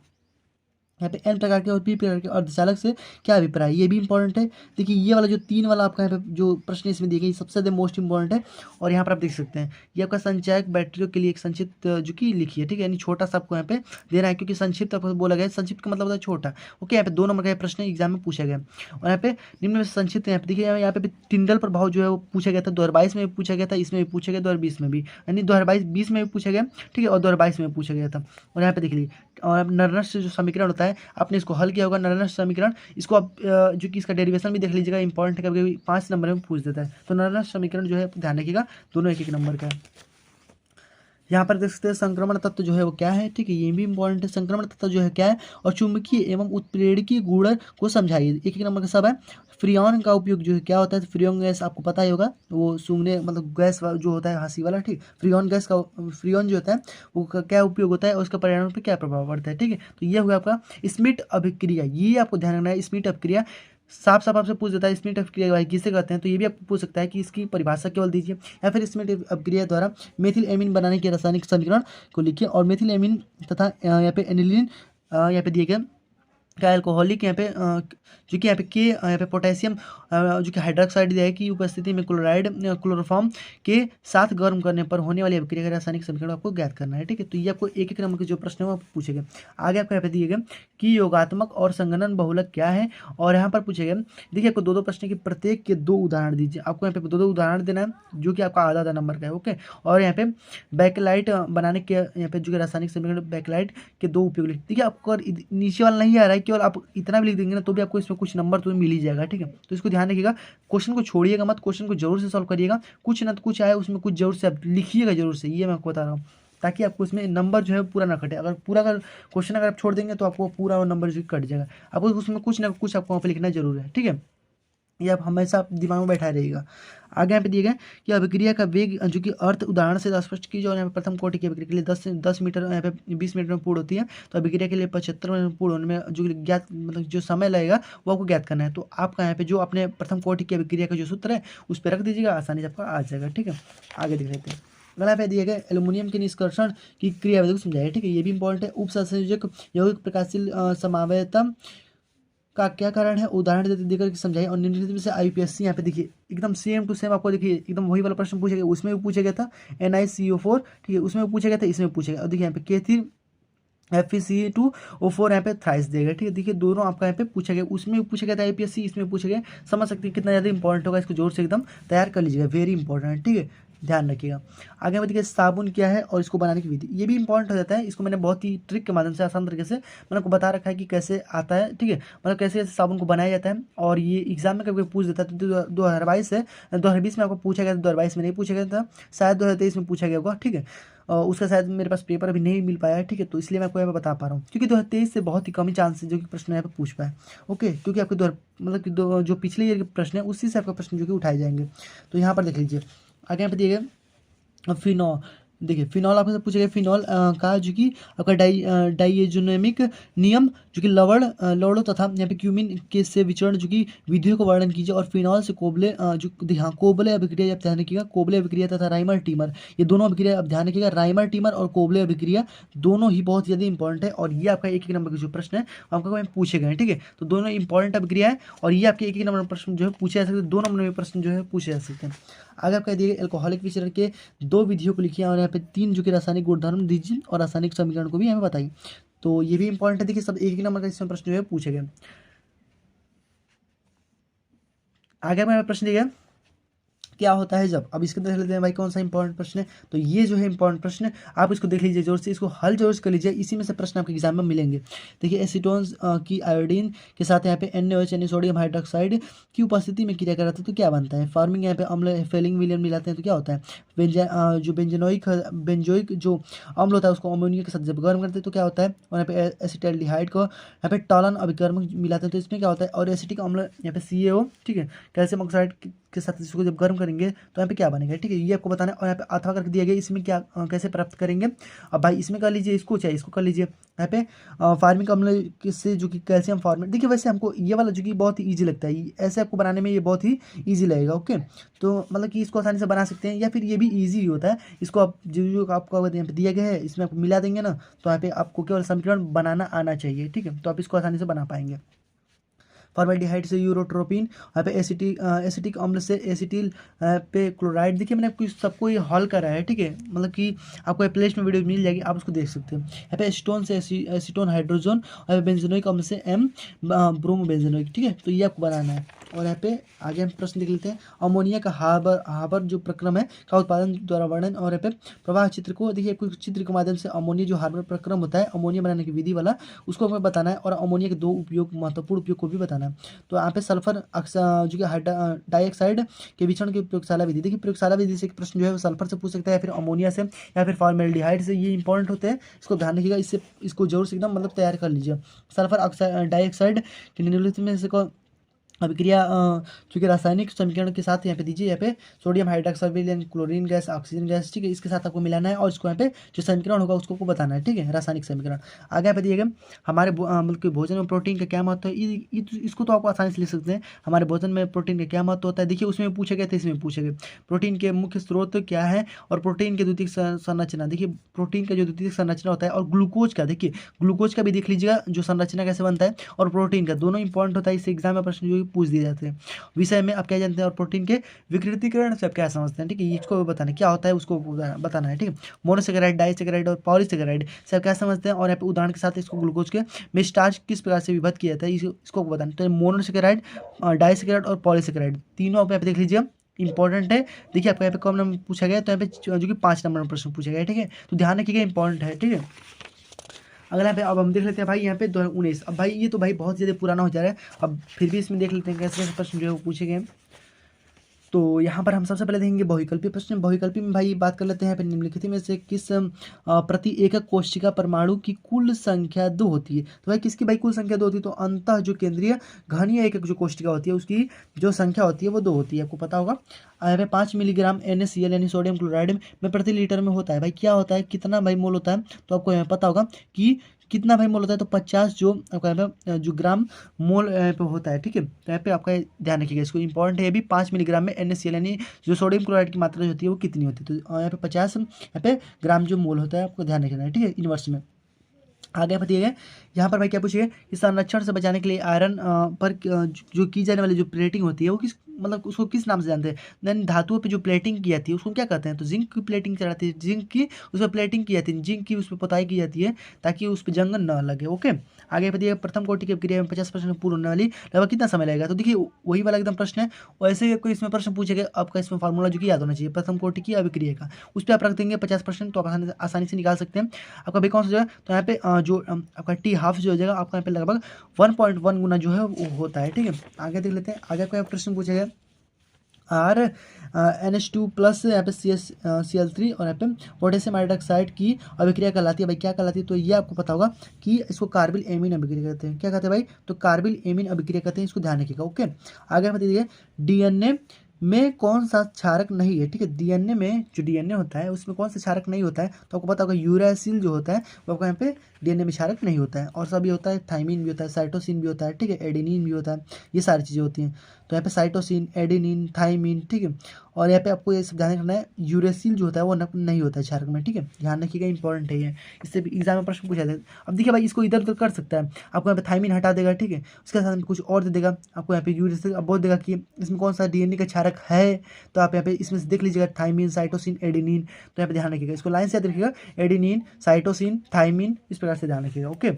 यहाँ पे N प्रकार के और P प्रकार के अर्धचालक से क्या अभिप्राय है, ये भी इंपॉर्टेंट है। देखिए ये वाला जो 3 वाला आपका यहाँ पे जो प्रश्न इसमें दिए गए सबसे ज़्यादा मोस्ट इंपॉर्टेंट है, और यहाँ पर आप देख सकते हैं ये आपका संचयक बैटरियों के लिए एक संक्षिप्त जो कि लिखिए। ठीक है, यानी छोटा सा आपको यहाँ पे देना है, क्योंकि संक्षिप्त आपको बोला गया है, संक्षिप्त का मतलब होता है छोटा। ओके, यहाँ पे 2 नंबर का प्रश्न एग्जाम में पूछा गया, और यहाँ पे निम्न में संक्षिप्त यहाँ पे देखिए, यहाँ पे टिंडल प्रभाव जो है वो पूछा गया था, 2022 में भी पूछा गया था, इसमें भी पूछा गया 2020 में भी, यानी 2022 में भी पूछा गया। ठीक है, और 2022 में पूछा गया था। और यहाँ पे देख लीजिए, और नरनश जो समीकरण होता है आपने इसको हल किया होगा, नरनश समीकरण, इसको आप जो कि इसका डेरिवेशन भी देख लीजिएगा, इंपॉर्टेंट है, कभी 5 नंबर में पूछ देता है। तो नरनश समीकरण जो है ध्यान रखिएगा, दोनों 1-1 नंबर का है। यहाँ पर देख सकते हैं संक्रमण तत्व जो है वो क्या है। ठीक है, ये भी इंपॉर्टेंट है, संक्रमण तत्व जो है क्या है, और चुंबकीय एवं उत्प्रेरकीय गुण को समझाइए। 1-1 नंबर का सब है। फ्रियॉन का उपयोग जो है क्या होता है, फ्रियॉन गैस आपको पता ही होगा, वो सूंघने मतलब गैस जो होता है हंसी वाला। ठीक, फ्रियॉन गैस का फ्रियॉन जो होता है वो क्या उपयोग होता है और उसका पर्यावरण पर क्या प्रभाव पड़ता है। ठीक है, तो ये हुआ आपका स्मिट अभिक्रिया, ये आपको ध्यान रखना है। स्मिट अभिक्रिया साफ साफ आपसे पूछ देता है, स्मिट अभिक्रिया भाई किसे कहते हैं, तो ये भी आपको पूछ सकता है कि इसकी परिभाषा केवल दीजिए, या फिर स्मिट अभिक्रिया द्वारा मेथिल एमीन बनाने के रासायनिक समीकरण को लिखिए। और मेथिल एमीन तथा यहाँ पे एनिलीन यहाँ पे दिए गए का एल्कोहलिक यहाँ पे जो कि यहाँ पे के यहाँ पे पोटेशियम जो कि हाइड्रोक्साइड दिया है की उपस्थिति में क्लोरोफॉर्म के साथ गर्म करने पर होने वाली अभिक्रिया का रासायनिक समीकरण आपको ज्ञात करना है। ठीक है, तो ये आपको 1-1 नंबर के जो प्रश्न है वो पूछेगा। आगे आपको यहाँ पे दिए गए कि योगात्मक और संगणन बहुलक क्या है, और यहाँ पर पूछेगा देखिए आपको 2-2 प्रश्न के प्रत्येक के 2 उदाहरण दीजिए। आपको यहाँ पे 2-2 उदाहरण देना है जो कि आपका आधा नंबर का है। ओके, और यहाँ पे बैकलाइट बनाने के यहाँ पे जो कि रासायनिक समीकरण बैकलाइट के 2 उपयोग लिख। देखिए आपको नीचे वाला नहीं आ रहा है, केवल आप इतना भी लिख देंगे ना तो भी आपको इसमें कुछ नंबर तो मिल ही जाएगा। ठीक है, तो इसको ध्यान ध्यान रखिएगा, क्वेश्चन को छोड़िएगा मत, क्वेश्चन को जरूर से सॉल्व करिएगा, कुछ ना तो कुछ आए उसमें कुछ जरूर से आप लिखिएगा जरूर से, ये मैं आपको बता रहा हूँ, ताकि आपको इसमें नंबर जो है पूरा ना कटे। अगर पूरा अगर क्वेश्चन अगर आप छोड़ देंगे तो आपको पूरा वो नंबर जो कट जाएगा। आपको उसमें कुछ ना कुछ आपको वहाँ पे लिखना जरूर है, ठीक है, ये आप हमेशा आप दिमाग में बैठा रहेगा। आगे यहाँ पे दिए गए कि अभिक्रिया का वेग जो कि अर्थ उदाहरण से स्पष्ट कीजिए, और यहाँ पे प्रथम कोटि की अभिक्रिया के लिए 10 मीटर, यहाँ पे 20 मिनट में पूर्ण होती है, तो अभिक्रिया के लिए 75 मिनट में पूर्ण होने में जो ज्ञात मतलब जो समय लगेगा वो आपको ज्ञात करना है। तो आपका यहाँ पे जो अपने प्रथम कोटि की अभिक्रिया का जो सूत्र है उस पर रख दीजिएगा, आसानी से आपका आ जाएगा, ठीक है। आगे देख लेते हैं। अगला यहाँ पे दिए गए एल्यूमिनियम के निष्कर्षण की क्रियाविधि को समझाइए, ठीक है, ये भी इंपॉर्टेंट है। उपसंयोजक यौगिक प्रकाशशील समावेतम का क्या कारण है, उदाहरण देते देकर के समझाइए। और निम्नलिखित में से आईपीएससी यहाँ पे देखिए एकदम सेम टू सेम आपको देखिए एकदम वही वाला प्रश्न पूछा गया, उसमें भी पूछा गया था NiCO4, ठीक है, उसमें भी पूछा गया था, इसमें भी पूछा गया। और देखिए यहाँ पे K3 FeCl2O4 यहाँ पे थ्राइस देगा, ठीक है, देखिए दोनों आपका यहाँ पे पूछा गया, उसमें भी पूछा गया था आईपीएससी, इसमें पूछा गया। समझ सकते हैं कितना ज़्यादा इंपॉर्टेंट होगा, इसको जोर से एकदम तैयार कर लीजिएगा, वेरी इंपॉर्टेंट, ठीक है, ध्यान रखिएगा। आगे में देखिए साबुन क्या है और इसको बनाने की विधि, ये भी इंपॉर्टेंट हो जाता है। इसको मैंने बहुत ही ट्रिक के माध्यम से आसान तरीके से मैंने आपको बता रखा है कि कैसे आता है, ठीक है, मतलब कैसे कैसे साबुन को बनाया जाता है। और ये एग्जाम में कभी पूछ देता है, तो 2022 से 2020 में आपको पूछा गया था, 2022 में नहीं पूछा गया था, शायद 2023 में पूछा गया होगा, ठीक है। उसका शायद मेरे पास पेपर अभी नहीं मिल पाया है, ठीक है, तो इसलिए मैं आपको यहाँ पे बता पा रहा हूँ, क्योंकि 2023 से बहुत ही कम ही चांस है जो कि प्रश्न यहाँ पे पूछ पाए, ओके, क्योंकि आपके मतलब कि जो पिछले ईयर के प्रश्न है उसी से आपका प्रश्न जो कि उठाए जाएंगे। तो यहाँ पर देख लीजिए आगे यहाँ पे दिए गए फिनॉल, देखिए फिनॉल आपसे पूछेगा, फिनॉल का जो कि आपका डाइएजोनेमिक नियम जो कि लवणों तथा यहाँ पे क्यूमिन के से विचरण जो कि विधियों को वर्णन कीजिए। और फिनॉल से कोबले जो हाँ कोबले अभिक्रिया आप ध्यान रखिएगा, कोबले अभिक्रिया तथा राइमर टीमर, ये दोनों अभिक्रिया आप ध्यान रखिएगा, राइमर टीमर और कोबले अभिक्रिया दोनों ही बहुत ज़्यादा इंपॉर्टेंट है, और ये आपका एक नंबर के जो प्रश्न है आपको पूछे गए हैं, ठीक है, तो दोनों इंपॉर्टेंट अभिक्रिया है, और ये आपके एक नंबर प्रश्न जो है पूछे जा सकते हैं, 2 नंबर में प्रश्न जो है पूछे जा सकते हैं। अगर आपका दिए एल्कोहलिक विचरण के 2 विधियों को लिखिए, और यहाँ पे 3 जो कि रासायनिक गुणधर्म दीजिए, और रासायनिक समीकरण को भी हमें बताइए। तो ये भी इंपॉर्टेंट है, देखिए सब एक ही नंबर का इसमें प्रश्न जो है पूछे गए। आगे में प्रश्न दिया गया क्या होता है जब, अब इसके देख लेते हैं भाई कौन सा इंपॉर्टेंट प्रश्न है। तो ये जो है इंपॉर्टेंट प्रश्न है, आप इसको देख लीजिए जोर से, इसको हल जोर से कर लीजिए, इसी में से प्रश्न आपके एग्जाम में मिलेंगे। देखिए एसीटोन्स की आयोडीन के साथ यहाँ पे NaOH सोडियम हाइड्रोक्साइड की उपस्थिति में क्रिया कराते हैं तो क्या बनता है। फार्मिंग यहाँ पे अम्ल फेलिंग विलियन मिलाते हैं तो क्या होता है। जो बेंजोइक जो अम्ल होता है उसको अमोनिया के साथ जब गर्म करते हैं तो क्या होता है। और यहाँ पे एसिटाल्डिहाइड को यहाँ पे टॉलन अभिकर्म मिलाते हैं तो इसमें क्या होता है। और एसिटिक अम्ल यहाँ पे CaO, ठीक है, कैल्शियम ऑक्साइड के साथ इसको जब गर्म करेंगे तो यहाँ पे क्या बनेगा, ठीक है, ये आपको बताना है। और यहाँ पे अथवा करके दिया गया, इसमें क्या कैसे प्राप्त करेंगे। अब भाई इसमें कर लीजिए, इसको चाहे इसको कर लीजिए। यहाँ पे फार्मिक अम्ल से जो कि कैल्शियम फॉर्मेट, देखिए वैसे हमको ये वाला जो कि बहुत ही ईजी लगता है, ऐसे आपको बनाने में ये बहुत ही ईजी लगेगा, ओके। तो मतलब कि इसको आसानी से बना सकते हैं, या फिर ये भी ईजी होता है, इसको आप जो आपको यहाँ पे दिया गया है इसमें आपको मिला देंगे ना, तो यहाँ पे आपको केवल समीकरण बनाना आना चाहिए, ठीक है, तो आप इसको आसानी से बना पाएंगे। फॉर्मेल्डिहाइड से यूरोट्रोपिन, यहाँ पे एसिटिक अम्ल से एसिटिल पे क्लोराइड। देखिए मैंने आपको सबको ये हॉल करा है, ठीक है, मतलब कि आपको प्लेलिस्ट में वीडियो मिल जाएगी, आप उसको देख सकते हैं। यहाँ पे एसीटोन से एसीटोन हाइड्रोजन, और बेंजोइक अम्ल से ब्रोमोबेंजोइक, ठीक है, तो ये आपको बनाना है। और यहाँ पे आगे हम प्रश्न देख लेते हैं। अमोनिया का हाबर जो प्रक्रम है का उत्पादन द्वारा वर्णन। और यहाँ पे प्रवाह चित्र को देखिए, कुछ चित्र के माध्यम से अमोनिया जो हार्बर प्रक्रम होता है अमोनिया बनाने की विधि वाला, उसको हमें बताना है। और अमोनिया के 2 उपयोग, महत्वपूर्ण उपयोग को भी बताना है। तो यहाँ पे सल्फर जो कि डाइऑक्साइड के विचरण की प्रयोगशाला विधि, देखिए प्रयोगशाला विधि से प्रश्न जो है वो सल्फर से पूछ सकता है, या फिर अमोनिया से, या फिर फॉर्मेल्डिहाइड से, ये इंपॉर्टेंट होते हैं, इसको ध्यान रखिएगा, इससे इसको जरूर से एकदम मतलब तैयार कर लीजिए। सल्फर डाइऑक्साइड के निम्नलिखित में से अभिक्रिया चूँकि रासायनिक समीकरण के साथ यहाँ पे दीजिए, यहाँ पे sodium hydroxide chlorine gas oxygen gas, ठीक है, इसके साथ आपको मिलाना है, और इसको यहाँ पे जो समीकरण होगा उसको आपको बताना है, ठीक है, रासायनिक समीकरण। आगे यहाँ पे दिए गए हमारे मतलब कि भोजन में प्रोटीन का क्या महत्व है, इसको तो आपको आसानी से लिख सकते हैं। हमारे भोजन में प्रोटीन का क्या महत्व होता है, देखिए उसमें पूछे गए थे, इसमें पूछे गए प्रोटीन के मुख्य स्रोत क्या है, और प्रोटीन के द्वितीयक संरचना, देखिए प्रोटीन का जो द्वितीयक संरचना होता है, और ग्लूकोज का, देखिए ग्लूकोज का भी देख लीजिएगा जो संरचना कैसे बनता है, और प्रोटीन का, दोनों इंपॉर्टेंट होता है, इससे एग्जाम में प्रश्न जो पूछ दिए जाते हैं विषय में आप क्या जानते हैं। और प्रोटीन के विकृतीकरण से आप क्या समझते हैं, ठीक है, इसको बताना क्या होता है, उसको बताना है, ठीक है। मोनोसेकेराइड, डाइसेकेराइड और पॉलीसेकेराइड से आप क्या समझते हैं। और यहाँ पे उदाहरण के साथ इसको ग्लूकोज के में स्टार्च किस प्रकार से विभक्त किया जाता है, इसको बताना। तो मोनोसेकेराइड, डाइसेकेराइड और पॉलीसेकेराइड तीनों आप यहाँ पे देख लीजिए, इंपॉर्टेंट है। देखिए आपको यहाँ पे कम नंबर पूछा गया, तो यहाँ पे जो कि 5 नंबर में प्रश्न पूछा गया है, ठीक है, तो ध्यान रखिएगा, इंपॉर्टेंट है, ठीक है। अगला यहाँ पे अब हम देख लेते हैं भाई यहाँ पे 2019। अब भाई ये तो भाई बहुत ज़्यादा पुराना हो जा रहा है, अब फिर भी इसमें देख लेते हैं कैसे कैसे प्रश्न जो है वो पूछे गए हैं। तो यहाँ पर हम सबसे पहले देखेंगे बहुविकल्पी प्रश्न। बहुविकल्पी में भाई बात कर लेते हैं यहाँ पे निम्नलिखित में से किस प्रति एकक कोशिका परमाणु की कुल संख्या 2 होती है। तो भाई किसकी भाई कुल संख्या 2 होती है, तो अंतः जो केंद्रीय घनीय एकक जो कोशिका होती है उसकी जो संख्या होती है वो 2 होती है, आपको पता होगा। यहाँ पे 5 मिलीग्राम NaCl यानी सोडियम क्लोराइड में प्रति लीटर में होता है। भाई क्या होता है, कितना भाई मोल होता है, तो आपको यहाँ पता होगा कि कितना भाई मोल होता है, तो 50 जो आपका यहाँ पे जो ग्राम मोल यहाँ पे होता है। ठीक है, तो यहाँ पे आपका ध्यान रखिएगा, इसको इंपॉर्टेंट है ये भी। 5 मिलीग्राम में NaCl यानी जो सोडियम क्लोराइड की मात्रा जो होती है वो कितनी होती है, तो यहाँ पे 50 यहाँ पे ग्राम जो मोल होता है आपको ध्यान रखना है। ठीक है, इनवर्स में आगे बताइएगा। यहाँ पर भाई क्या पूछिए कि संरक्षण से बचाने के लिए आयरन पर जो की जाने वाली जो प्लेटिंग होती है वो किस मतलब उसको किस नाम से जानते हैं, यानी धातुओं पे जो प्लेटिंग की जाती है उसको क्या कहते हैं, तो जिंक की प्लेटिंग चढ़ाती है, जिंक की उस पर प्लेटिंग की जाती है, जिंक की उस पर पुताई की जाती है ताकि उस पर जंग न लगे। ओके, आगे बताइए। प्रथम कोटि की अपक्रिया में 50% पूर्ण होने वाली लगभग कितना समय लगेगा, तो देखिए वही वाला एकदम प्रश्न है, वैसे कोई इसमें प्रश्न पूछेगा आपका इसमें फार्मूला जो कि याद होना चाहिए प्रथम कोटि की अभिक्रिया का, उस पर आप रख देंगे 50%, तो आप आसानी से निकाल सकते हैं। आपका भाई कौन सा जो है, तो यहाँ पे जो आपका T हाफ जो हो जाएगा आपका यहाँ पे लगभग 1.1 गुना जो है वो होता है। ठीक है, आगे देख लेते हैं। आगे कोई प्रश्न पूछेगा आर NH2 प्लस यहाँ पे Cl3 और यहाँ पे पोटेशियम हाइड्रोक्साइड की अभिक्रिया कहलाती है। भाई क्या कहलाती है, तो ये आपको पता होगा कि इसको कार्बिल एमीन अभिक्रिया कहते हैं। क्या कहते हैं भाई, तो कार्बिल एमीन अभिक्रिया कहते हैं, इसको ध्यान रखिएगा। ओके, आगे बताइए DNA में कौन सा क्षारक नहीं है। ठीक है, DNA में जो DNA होता है उसमें कौन सा क्षारक नहीं होता है, तो आपको पता होगा यूरासिल जो होता है वो आपको यहाँ पे DNA में क्षारक नहीं होता है, और सभी होता है, थाइमिन भी होता है, साइटोसिन भी होता है, ठीक है, एडेनिन भी होता है, ये सारी चीज़ें होती हैं। तो यहाँ पे साइटोसिन, एडेनिन, थाइमिन, ठीक है, और यहाँ पे आपको ये सब ध्यान रखना है, यूरेसिल जो होता है वो नहीं होता है क्षारक में। ठीक है, ध्यान रखिएगा, इंपॉर्टेंट है ये, इससे भी एग्जाम में प्रश्न पूछा जाता है। अब देखिए भाई इसको इधर उधर कर सकता है, आपको यहाँ पे थाइमिन हटा देगा, ठीक है, उसके साथ में कुछ और दे देगा, आपको यहाँ पे यूरेसिल अब बोल देगा कि इसमें कौन सा DNA का क्षारक है, तो आप यहाँ पे इसमें से देख लीजिएगा थाइमिन, साइटोसिन, एडेनिन, तो यहाँ पे ध्यान रखिएगा, इसको लाइन से याद रखिएगा, एडेनिन, साइटोसिन, थाइमिन, इस प्रकार से ध्यान रखिएगा। ओके,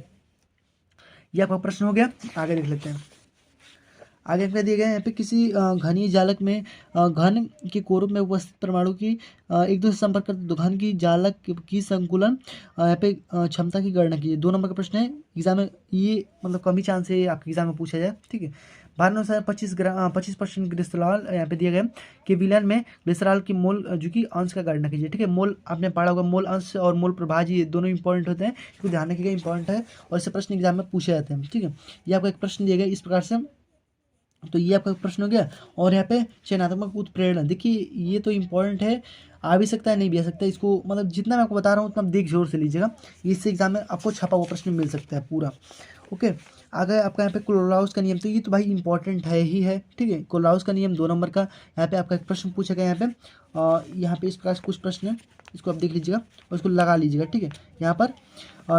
ये आपका प्रश्न हो गया। आगे देख लेते हैं। आगे क्या दिया गया है, यहाँ पे किसी घनीय जालक में घन के कोरूप में उपस्थित परमाणु की एक दूसरे से संपर्क करते दो घन की जालक की संकुलन यहाँ पे क्षमता की गणना कीजिए। 2 नंबर का प्रश्न है एग्जाम में, ये मतलब कम ही चांस है आपके एग्जाम में पूछा जाए। ठीक है, भारत अनुसार 25% ग्लिसरॉल यहाँ पे दिया गया कि विलयन में ग्लिसरॉल की मोल जो कि अंश का गणना कीजिए। ठीक है, मोल आपने पढ़ा होगा, मोल अंश और मोल प्रभाजी ये दोनों इंपॉर्टेंट होते हैं, इसको ध्यान रखिएगा, इंपॉर्टेंट है और इससे प्रश्न एग्जाम में पूछे जाते हैं। ठीक है, ये आपको एक प्रश्न दिया गया इस प्रकार से, तो ये आपका प्रश्न हो गया। और यहाँ पे चयनात्मक उत्प्रेरणा, देखिए ये तो इंपॉर्टेंट है, आ भी सकता है नहीं भी आ सकता है, इसको मतलब जितना मैं आपको बता रहा हूँ उतना देख जोर से लीजिएगा, इससे एग्जाम में आपको छपा हुआ प्रश्न मिल सकता है पूरा। ओके, आगे आपका यहाँ पे क्लोराउस का नियम, तो ये तो भाई इंपॉर्टेंट है ही है। ठीक है, क्लोराउस का नियम 2 नंबर का, यहाँ पे आपका एक प्रश्न पूछा गया यहाँ पे इस प्रकार से कुछ प्रश्न है, इसको आप देख लीजिएगा और इसको लगा लीजिएगा। ठीक है, यहाँ पर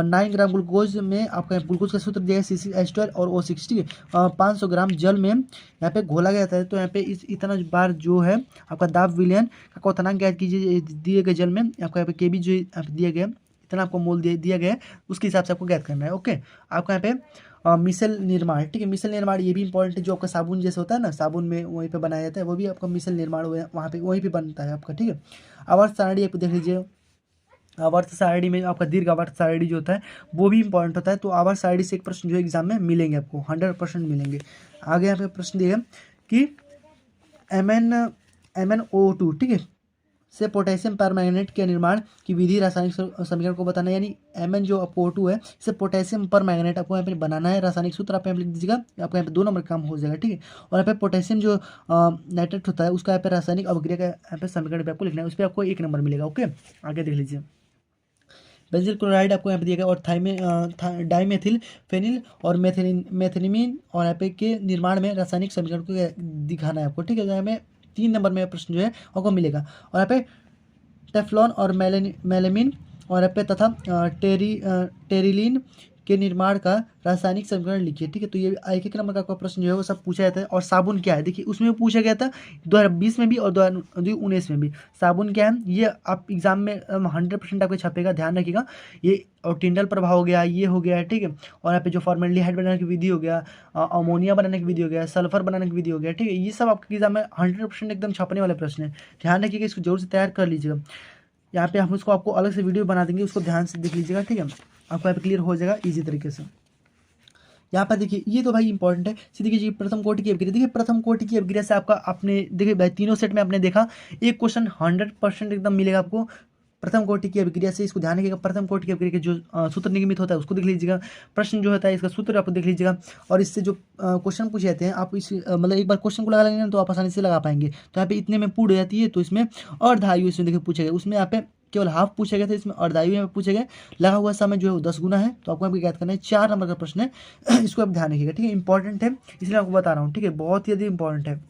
9 ग्राम ग्लूकोज में आपका ग्लूकोज का सूत्र दिया है C6H12 और O6। ठीक है, 500 ग्राम जल में यहाँ पे घोला गया था, तो यहाँ पे इतना बार जो है आपका दाब विलयन का क्वथनांक ज्ञात कीजिए दिए गए जल में, आपका यहाँ पे KB जो यहाँ पे दिया गया इतना आपको मोल दिया गया है, उसके हिसाब से आपको ज्ञात करना है। ओके, आपका यहाँ पे मिसल निर्माण, ठीक है, मिसल निर्माण ये भी इंपॉर्टेंट है, जो आपका साबुन जैसे होता है ना, साबुन में वहीं पे बनाया जाता है, वो भी आपका मिसल निर्माण वहाँ पे वहीं पे बनता है आपका। ठीक है, आवर्त सारणी आपको देख लीजिए, आवर्त सारणी में आपका दीर्घ आवर्त सारणी जो होता है वो भी इंपॉर्टेंट होता है, तो आवर्त सारणी से एक प्रश्न जो एग्जाम में मिलेंगे आपको, 100% मिलेंगे। आगे यहाँ पे प्रश्न दिया कि MnO2, ठीक है, से पोटेशियम परमैंगनेट के निर्माण की विधि रासायनिक समीकरण को बताना, यानी Mn जो O2 है इसे पोटेशियम परमैंगनेट आपको यहाँ पे बनाना है, रासायनिक सूत्र आप यहाँ पे लिख दीजिएगा, आपको यहाँ पे 2 नंबर काम हो जाएगा। ठीक है, और यहाँ पे पोटेशियम जो नाइट्रेट होता है उसका यहाँ पे रासायनिक अभिक्रिया का यहाँ पे समीकरण पे आपको लिखना है, उस पर आपको 1 नंबर मिलेगा। ओके, आगे देख लीजिए। बेंजील क्लोराइड आपको यहाँ पे दिया गया, और डाइमेथिल फेनिल और मेथिनिमीन और यहाँ पे के निर्माण में रासायनिक समीकरण को दिखाना है आपको। ठीक है, यहाँ में 3 नंबर में प्रश्न जो है आपको मिलेगा, और यहाँ पे टेफ्लॉन और मेलेमिन और यहाँ पे तथा टेरिलीन के निर्माण का रासायनिक समीकरण लिखिए। ठीक है, तो ये एक नंबर का आपका प्रश्न जो है वो सब पूछा जाता है। और साबुन क्या है, देखिए उसमें पूछा गया था 2020 में भी और 2019 में भी, साबुन क्या है ये आप एग्जाम में 100% आपको छपेगा, ध्यान रखिएगा। ये और टिंडल प्रभाव हो गया, ये हो गया, ठीक है, और यहाँ पे जो फॉर्मेल्डिहाइड बनाने की विधि हो गया, अमोनिया बनाने की विधि हो गया, सल्फर बनाने की विधि हो गया, ठीक है, ये सब आपके एग्जाम में 100% एकदम छपने वाले प्रश्न है, ध्यान रखिएगा, इसको जरूर से तैयार कर लीजिएगा। यहाँ पे हम उसको आपको अलग से वीडियो बना देंगे, उसको ध्यान से देख लीजिएगा। ठीक है, आपको यहाँ पे क्लियर हो जाएगा ईजी तरीके से। यहाँ पर देखिए ये तो भाई इंपॉर्टेंट है। सीधे देखिए प्रथम कोटि की अभिक्रिया, देखिए प्रथम कोटि की अभिक्रिया से आपका आपने देखिए भाई तीनों सेट में आपने देखा एक क्वेश्चन 100% एकदम मिलेगा आपको प्रथम कोटि की अभिक्रिया से। इसको ध्यान रखिएगा, प्रथम कोटि की अभिक्रिया के जो सूत्र निगमित होता है उसको देख लीजिएगा, प्रश्न जो होता है इसका सूत्र आपको देख लीजिएगा, और इससे जो क्वेश्चन पूछे जाते हैं आप इस मतलब एक बार क्वेश्चन को लगा लेंगे तो आप आसानी से लगा पाएंगे। तो यहाँ पे इतने में पूर्ण हो जाती है, तो इसमें अर्धायु इसमें देखिए पूछे गए, उसमें यहाँ पे केवल हाफ पूछे गए थे, इसमें अर्धायु में पूछे गए। लगा हुआ समय जो है वो 10 गुना है, तो आपको यहाँ पे याद करना है। 4 नंबर का प्रश्न है इसको आप ध्यान रखिएगा, ठीक है, इंपॉर्टेंट है इसलिए आपको बता रहा हूँ, ठीक है, बहुत ही अधिक इंपॉर्टेंट है।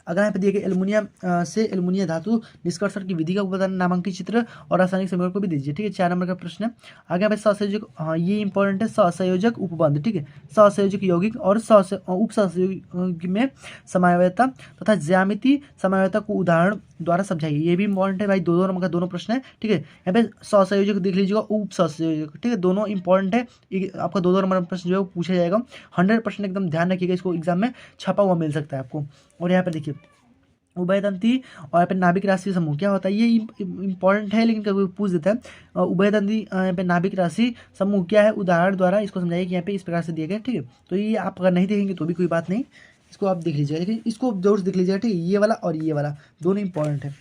अगर यहाँ पे दिए गए एल्युमिनियम से एल्युमिनियम धातु निष्कर्षण की विधि का बताना, नामांकित चित्र और रासायनिक समीकरण को भी दीजिए, ठीक है, 4 नंबर का प्रश्न है। आगे यहाँ पे सहसंयोजक, हाँ ये इंपॉर्टेंट है, सहसंयोजक उपबंध, ठीक है, सहसंयोजक यौगिक और उप सहसंयोगिक में समवायता तथा ज्यामिति समवायता को उदाहरण द्वारा समझाइए, ये भी इंपॉर्टेंट है भाई। दो नंबर का दोनों प्रश्न है, ठीक है। यहाँ पे सहसंयोजक देख लीजिएगा, उप सहसंयोजक, ठीक है, दोनों इंपॉर्टेंट है। आपका दो नंबर का प्रश्न जो है वो पूछा जाएगा 100%, एकदम ध्यान रखिएगा, इसको एग्जाम में छपा हुआ मिल सकता है आपको। और यहाँ पे देखिए उभयदंती और यहाँ पे नाभिक राशि समूह क्या होता है, ये इंपॉर्टेंट है लेकिन कभी पूछ देता है। उभयदंती यहाँ पे नाभिक राशि समूह क्या है, उदाहरण द्वारा इसको समझाइए कि यहाँ पे इस प्रकार से दिया गया, ठीक है। तो ये आप अगर नहीं देखेंगे तो भी कोई बात नहीं, इसको आप देख लीजिएगा, लेकिन इसको जरूर देख लीजिएगा, ठीक है, ये वाला और ये वाला दोनों इंपॉर्टेंट है।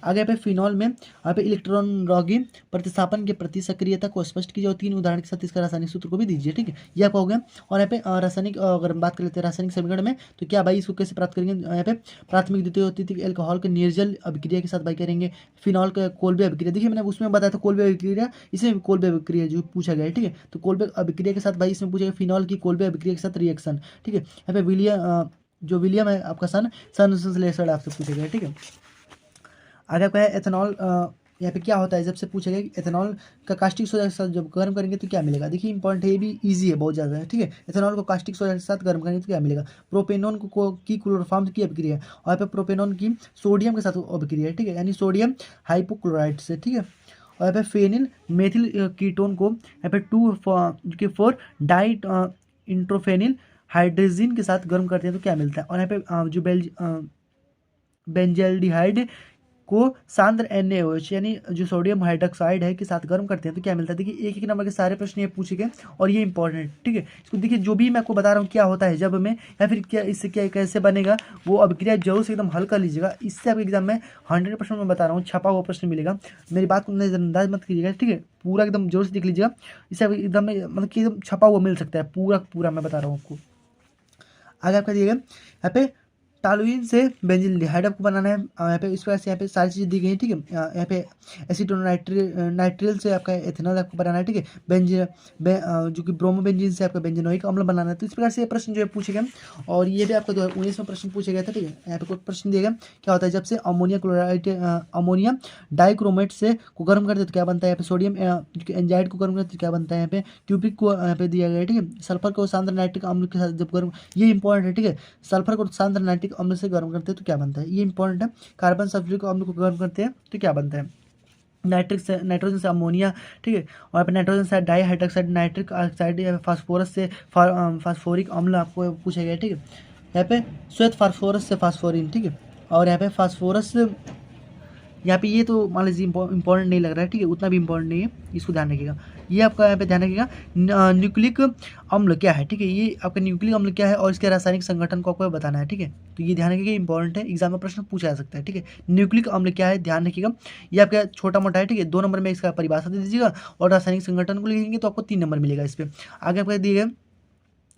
आगे पे फिनॉल में यहाँ पे इलेक्ट्रॉन रॉगी प्रतिस्थापन के प्रति सक्रियता को स्पष्ट कीजिए और 3 उदाहरण के साथ इसका रासायनिक सूत्र को भी दीजिए, ठीक है, ये आपका हो गया। और यहाँ पे रासायनिक, अगर बात कर लेते हैं रासायनिक समीकरण में, तो क्या भाई इसको कैसे प्राप्त करेंगे, यहाँ पे प्राथमिक द्वितीय और तृतीयक एल्कोहल के निर्जल अभिक्रिया के साथ भाई करेंगे फिनॉल का कोल्बे अभिक्रिया। देखिए मैंने उसमें बताया था कोल्बे अभिक्रिया, इसमें कोल्बे अभिक्रिया जो पूछा गया है, ठीक है। तो कोल्बे अभिक्रिया के साथ भाई इसमें पूछा गया फिनॉल की कोल्बे अभिक्रिया के साथ रिएक्शन, ठीक है। यहाँ पे जो विलियम है आपका सन संश्लेषण आपसे पूछा गया, ठीक है। आगे आपका है एथेनॉल, यहाँ पे क्या होता है जब से पूछेगा कि एथेनॉल का कास्टिक सोडा के साथ जब गर्म करेंगे तो क्या मिलेगा। देखिए इंपॉर्टेंट है, ये भी इजी है, बहुत ज़्यादा है, ठीक है। एथेनॉल को कास्टिक सोडा के साथ गर्म करेंगे तो क्या मिलेगा, प्रोपेनॉन की क्लोरोफॉर्म की अभिक्रिया है, और यहाँ पे प्रोपेनॉन की सोडियम के साथ अभिक्रिया है, ठीक है, यानी सोडियम हाइपोक्लोराइड से, ठीक है। और यहाँ पे फेनिल मेथिल कीटोन को यहाँ पे 2 डाई इंट्रोफेनिल हाइड्रोजिन के साथ गर्म करते हैं तो क्या मिलता है। और यहाँ पे जो बेंजल्डिहाइड को सांद्र NaOH यानी जो सोडियम हाइड्रोक्साइड है के साथ गर्म करते हैं तो क्या मिलता है। देखिए एक एक नंबर के सारे प्रश्न ये पूछे गए और ये इंपॉर्टेंट, ठीक है। इसको देखिए जो भी मैं आपको बता रहा हूँ क्या होता है जब में, या फिर क्या इससे क्या कैसे बनेगा, वो अभिक्रिया जरूर से एकदम हल्का लीजिएगा। इससे आपके एग्जाम में 100% मैं बता रहा हूँ छपा हुआ प्रश्न मिलेगा, मेरी बात को नजरअंदाज मत कीजिएगा, ठीक है। पूरा एकदम जोर से देख लीजिएगा, इससे एकदम मतलब कि एकदम छपा हुआ मिल सकता है, पूरा मैं बता रहा हूँ आपको। आगे आपका दिएगा यहाँ पे टॉलुइन से बेंजिल्डिहाइड आपको बनाना है, यहाँ पे इस प्रकार से यहाँ पे सारी चीज़ें दी गई हैं, ठीक है। यहाँ पे नाइट्रिल से आपका एथेनॉल आपको बनाना है, ठीक है। जो कि ब्रोमोबेंजीन से आपका बेंजेनोइक अम्ल बनाना है। तो इस प्रकार से प्रश्न जो है पूछे गए, और ये भी आपका 2019 में प्रश्न पूछे गया था, ठीक है। यहाँ पे कोई प्रश्न दिएगा क्या होता है जब से अमोनिया डाइक्रोमेट से को गर्म करते तो क्या बनता है, यहाँ पे सोडियम एंजाइड को गर्म करते तो क्या बनता है, यहाँ पे क्यूबिक को यहाँ पे दिया गया है, ठीक है। सल्फर को सांद्र नाइट्रिक अम्ल के साथ जब गर्म, ये इंपॉर्टेंट है, ठीक है। सल्फर को सांद्र नाइट्रिक अम्ल से गर्म करते हैं तो क्या बनता है, ये इंपॉर्टेंट है। कार्बन सल्फ्यूरिक अम्ल को गर्म करते हैं तो क्या बनता है, नाइट्रोजन से अमोनिया, ठीक है। और यहाँ पे नाइट्रोजन से डाई हाइड्रोक्साइड नाइट्रिक ऑक्साइड या फास्फोरस से फास्फोरिक अम्ल आपको पूछा गया, ठीक है। यहाँ पे श्वेत फास्फोरस से फास्फोरिन, ठीक है। और यहाँ पे फास्फोरस, यहाँ पे ये तो मान लीजिए इंपॉर्टेंट नहीं लग रहा है, ठीक है, उतना भी इंपॉर्टेंट नहीं है, इसको ध्यान रखिएगा। ये आपका यहाँ पे ध्यान रखिएगा न्यूक्लिक अम्ल क्या है, ठीक है, ये आपका न्यूक्लिक अम्ल क्या है और इसके रासायनिक संगठन को आपको बताना है, ठीक है। तो ये ध्यान रखिएगा, इंपॉर्टेंट है, एग्जाम में प्रश्न पूछा जा सकता है, ठीक है। न्यूक्लिक अम्ल क्या है ध्यान रखिएगा, ये आपका छोटा मोटा है, ठीक है। 2 नंबर में इसका परिभाषा दे दीजिएगा और रासायनिक संगठन को लिखेंगे तो आपको 3 नंबर मिलेगा इस पर। आगे आपका दिए गए,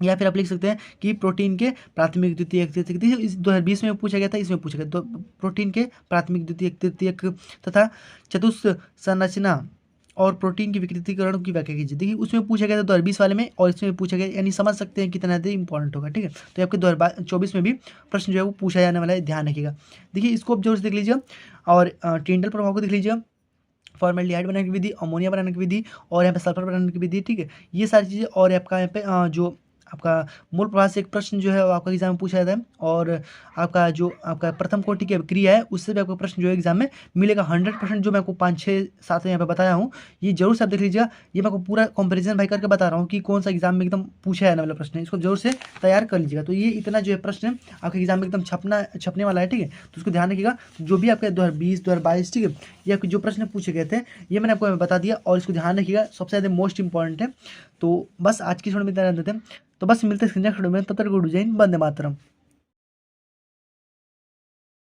या फिर आप लिख सकते हैं कि प्रोटीन के प्राथमिक द्वितीयक तृतीयक, इस 2020 में पूछा गया था, इसमें पूछा गया। तो प्रोटीन के प्राथमिक द्वितीयक तृतीयक तथा चतुष्क संरचना और प्रोटीन की विकृतीकरण की व्याख्या कीजिए। देखिए उसमें पूछा गया था 2020 वाले में, और इसमें पूछा गया, यानी समझ सकते हैं कितना ज़्यादा इंपॉर्टेंट होगा, ठीक है। तो आपके 2024 में भी प्रश्न जो है वो पूछा जाने वाला है, ध्यान रखिएगा। देखिए इसको आप जोर से देख लीजिए, और टिंडल प्रभाव को देख लीजिए, फॉर्मेल्डिहाइड बनाने की विधि, अमोनिया बनाने की विधि, और यहाँ पे सल्फर बनाने की विधि, ठीक है। ये सारी चीज़ें, और आपका यहाँ पे जो आपका मूल प्रभाव से एक प्रश्न जो है वो आपका एग्जाम में पूछा जाता है, और आपका जो आपका प्रथम कोटि की क्रिया है उससे भी आपको प्रश्न जो है एग्जाम में मिलेगा 100%। जो मैं आपको 5 6 7 यहाँ पे बताया हूँ, ये जरूर से आप देख लीजिएगा। ये मैं आपको पूरा कंपेरिजन भाई करके बता रहा हूँ कि कौन सा एग्जाम में एकदम पूछा है ना वाला प्रश्न है, इसको जरूर से तैयार कर लीजिएगा। तो ये इतना जो है प्रश्न आपके एग्जाम में एकदम छपने वाला है, ठीक है। तो उसको ध्यान रखिएगा, जो भी आपके 2020 2022, ठीक है, ये आपके जो प्रश्न पूछे गए थे ये मैंने आपको बता दिया, और इसको ध्यान रखिएगा, सबसे ज़्यादा मोस्ट इंपॉर्टेंट है। तो बस आज की वीडियो में इतना रहते हैं। तो बस मिलते हैं नेक्स्ट वीडियो में, तब तक गुड जय हिंद, वंदे मातरम।